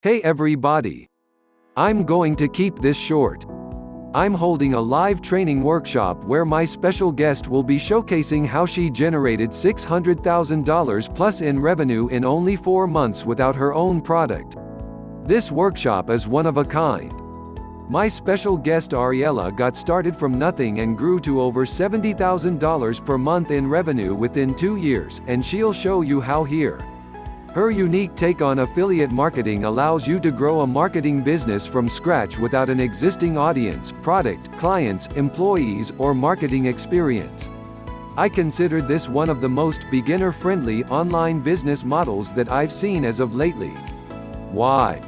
Hey everybody! I'm going to keep this short. I'm holding a live training workshop where my special guest will be showcasing how she generated $600,000 plus in revenue in only 4 months without her own product. This workshop is one of a kind. My special guest Ariella got started from nothing and grew to over $70,000 per month in revenue within 2 years, and she'll show you how here. Her unique take on affiliate marketing allows you to grow a marketing business from scratch without an existing audience, product, clients, employees, or marketing experience. I consider this one of the most beginner-friendly online business models that I've seen as of lately. Why?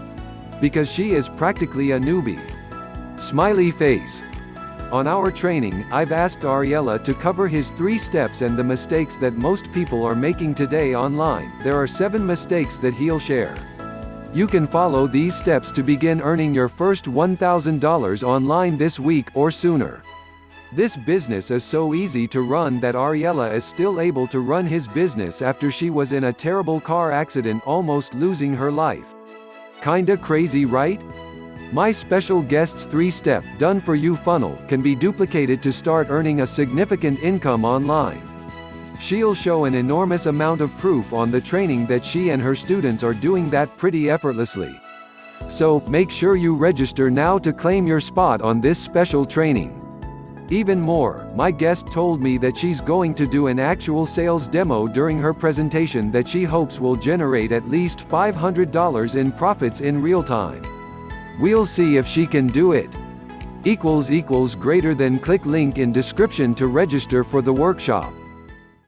Because she is practically a newbie. Smiley face. On our training, I've asked Ariella to cover his 3 steps and the mistakes that most people are making today online. There are 7 mistakes that he'll share. You can follow these steps to begin earning your first $1,000 online this week or sooner. This business is so easy to run that Ariella is still able to run his business after she was in a terrible car accident, almost losing her life. Kinda crazy, right? My special guest's 3-step done-for-you funnel can be duplicated to start earning a significant income online. She'll show an enormous amount of proof on the training that she and her students are doing that pretty effortlessly. So, make sure you register now to claim your spot on this special training. Even more, my guest told me that she's going to do an actual sales demo during her presentation that she hopes will generate at least $500 in profits in real time. We'll see if she can do it. == Click link in description to register for the workshop.